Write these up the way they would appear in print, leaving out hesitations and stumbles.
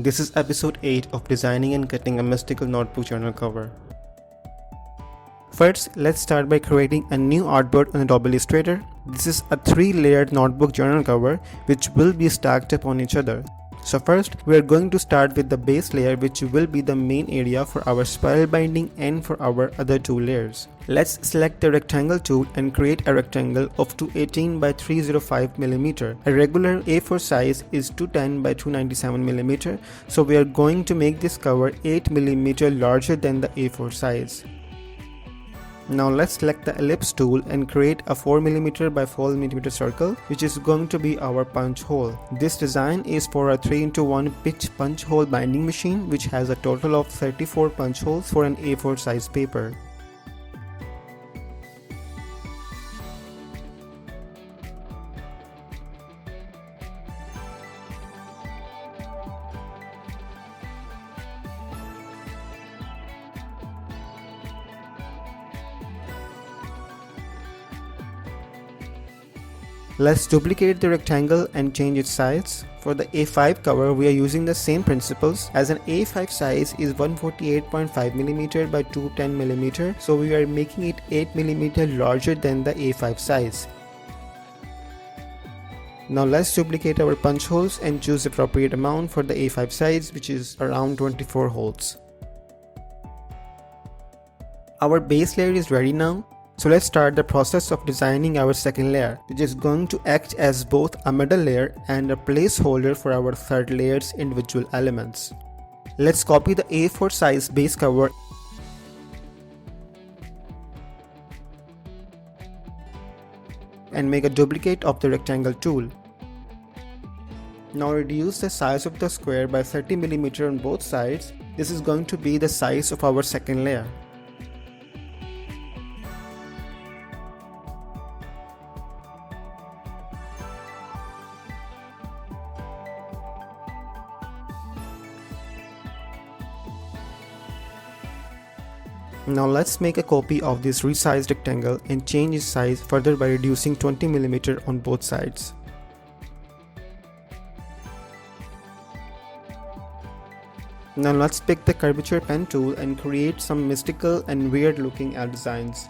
This is episode 8 of designing and cutting a mystical notebook journal cover. First, let's start by creating a new artboard on Adobe Illustrator. This is a 3-layered notebook journal cover which will be stacked upon each other. So first, we are going to start with the base layer, which will be the main area for our spiral binding and for our other 2 layers. Let's select the rectangle tool and create a rectangle of 218 by 305 mm. A regular A4 size is 210 by 297 mm, so we are going to make this cover 8 mm larger than the A4 size. Now let's select the ellipse tool and create a 4mm by 4mm circle, which is going to be our punch hole. This design is for a 3:1 pitch punch hole binding machine, which has a total of 34 punch holes for an A4 size paper. Let's duplicate the rectangle and change its size. For the A5 cover, we are using the same principles, as an A5 size is 148.5 mm by 210 mm, so we are making it 8 mm larger than the A5 size. Now let's duplicate our punch holes and choose the appropriate amount for the A5 size, which is around 24 holes. Our base layer is ready now. So let's start the process of designing our second layer, which is going to act as both a middle layer and a placeholder for our third layer's individual elements. Let's copy the A4 size base cover and make a duplicate of the rectangle tool. Now reduce the size of the square by 30 mm on both sides. This is going to be the size of our second layer. Now let's make a copy of this resized rectangle and change its size further by reducing 20 mm on both sides. Now let's pick the curvature pen tool and create some mystical and weird looking designs.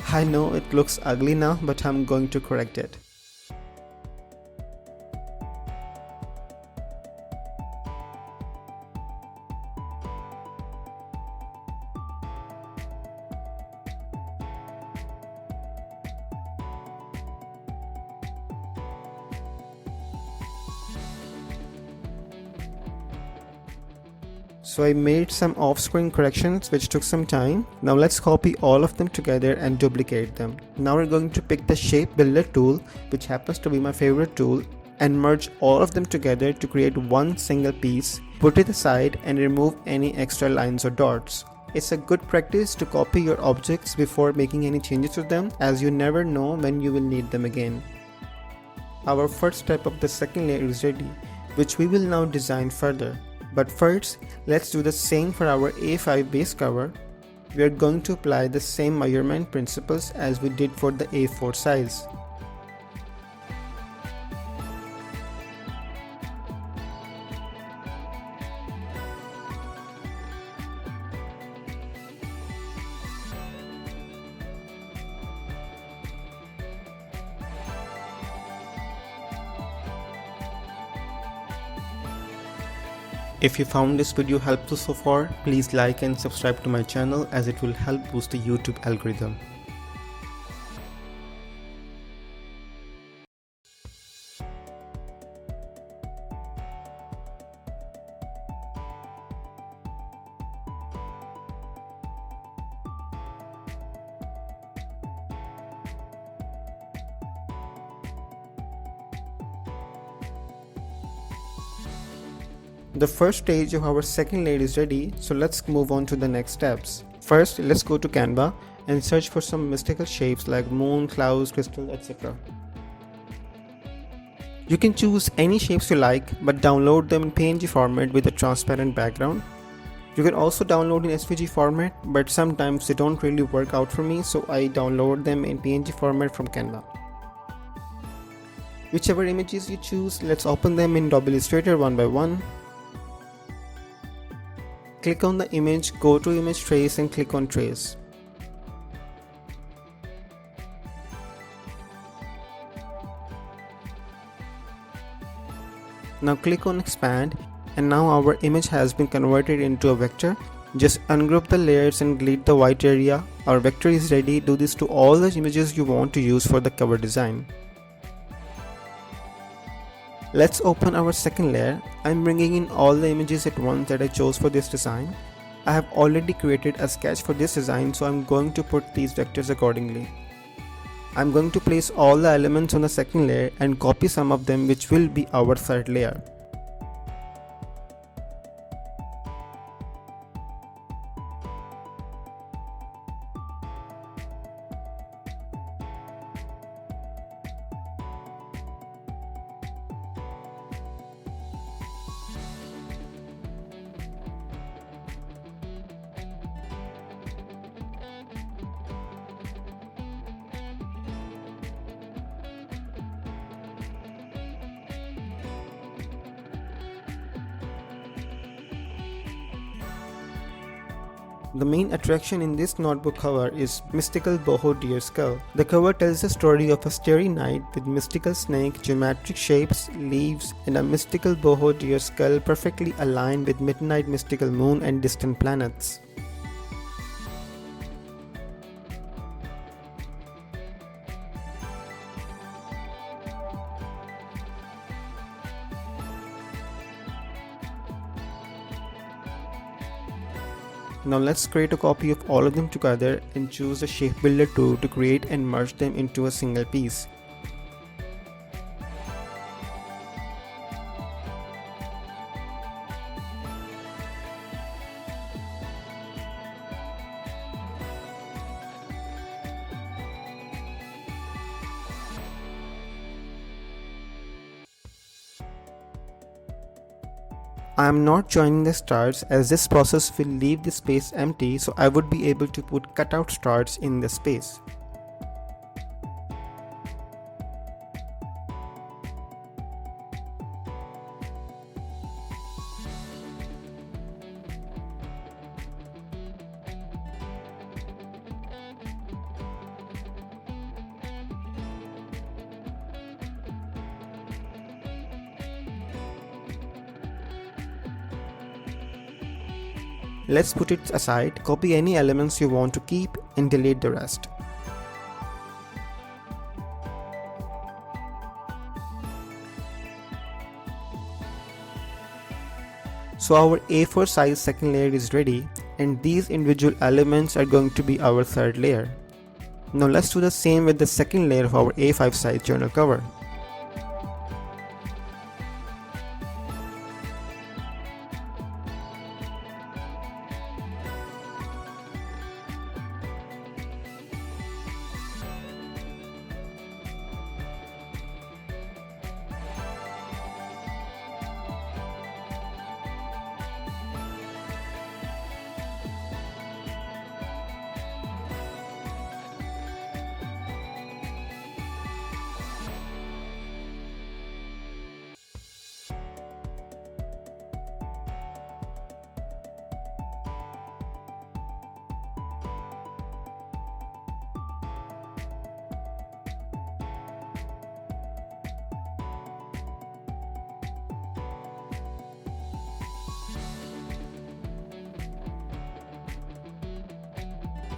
I know it looks ugly now, but I'm going to correct it. So I made some off-screen corrections which took some time. Now let's copy all of them together and duplicate them. Now we're going to pick the shape builder tool, which happens to be my favorite tool, and merge all of them together to create one single piece. Put it aside and remove any extra lines or dots. It's a good practice to copy your objects before making any changes to them, as you never know when you will need them again. Our first step of the second layer is ready, which we will now design further. But first, let's do the same for our A5 base cover. We are going to apply the same measurement principles as we did for the A4 size. If you found this video helpful so far, please like and subscribe to my channel, as it will help boost the YouTube algorithm. The first stage of our second layer is ready, so let's move on to the next steps. First, let's go to Canva and search for some mystical shapes like moon, clouds, crystal, etc. You can choose any shapes you like, but download them in PNG format with a transparent background. You can also download in SVG format, but sometimes they don't really work out for me, so I download them in PNG format from Canva. Whichever images you choose, let's open them in Adobe Illustrator one by one. Click on the image, go to Image Trace and click on Trace. Now click on Expand, and now our image has been converted into a vector. Just ungroup the layers and delete the white area. Our vector is ready. Do this to all the images you want to use for the cover design. Let's open our second layer. I'm bringing in all the images at once that I chose for this design. I have already created a sketch for this design, so I'm going to put these vectors accordingly. I'm going to place all the elements on the second layer and copy some of them, which will be our third layer. The main attraction in this notebook cover is Mystical Boho Deer Skull. The cover tells the story of a starry night with mystical snake, geometric shapes, leaves, and a mystical boho deer skull perfectly aligned with midnight mystical moon and distant planets. Now let's create a copy of all of them together and choose the Shape Builder tool to create and merge them into a single piece. I am not joining the stars as this process will leave the space empty, so I would be able to put cutout stars in the space. Let's put it aside, copy any elements you want to keep and delete the rest. So our A4 size second layer is ready, and these individual elements are going to be our third layer. Now let's do the same with the second layer of our A5 size journal cover.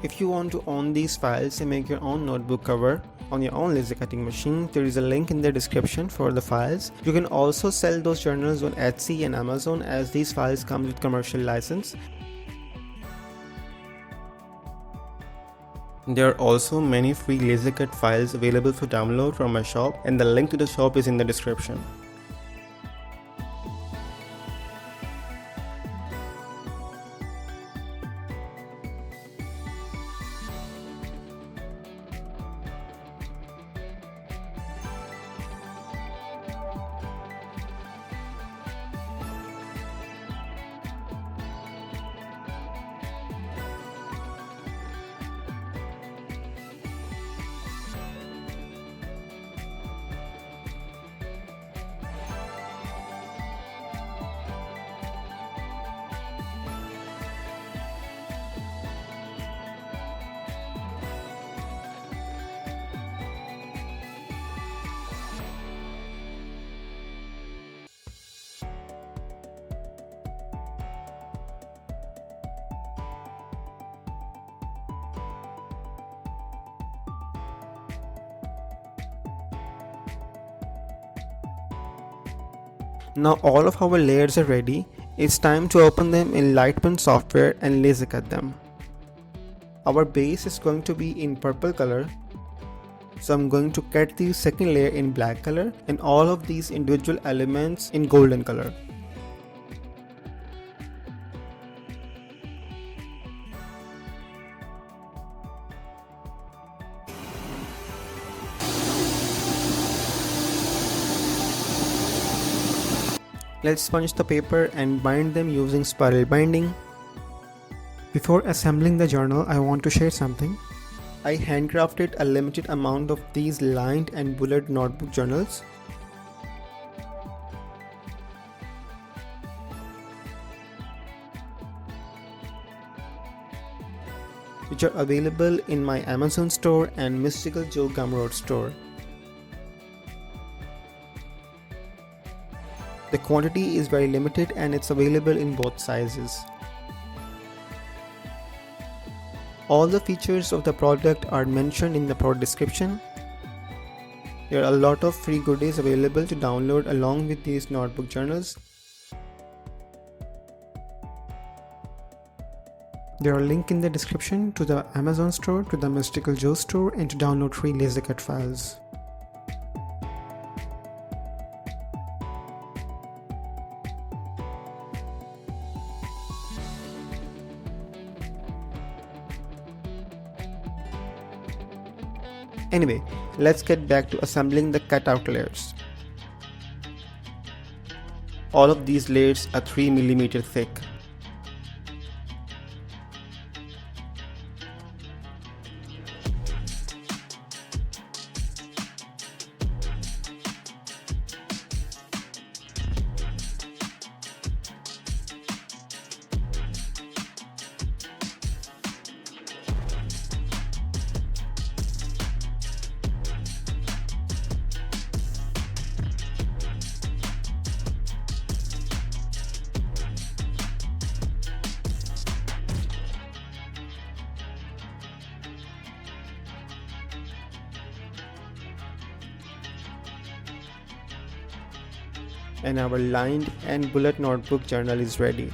If you want to own these files and make your own notebook cover on your own laser cutting machine, there is a link in the description for the files. You can also sell those journals on Etsy and Amazon, as these files come with commercial license. There are also many free laser cut files available for download from my shop, and the link to the shop is in the description. Now all of our layers are ready. It's time to open them in Lightburn software and laser cut them. Our base is going to be in purple color, so I'm going to cut the second layer in black color and all of these individual elements in golden color. Let's sponge the paper and bind them using spiral binding. Before assembling the journal, I want to share something. I handcrafted a limited amount of these lined and bullet notebook journals. Which are available in my Amazon store and Mystical Joe Gumroad store. The quantity is very limited and it's available in both sizes. All the features of the product are mentioned in the product description. There are a lot of free goodies available to download along with these notebook journals. There are links in the description to the Amazon store, to the Mystical Joe store, and to download free laser cut files. Anyway, let's get back to assembling the cutout layers. All of these layers are 3 mm thick. And our lined and bullet notebook journal is ready.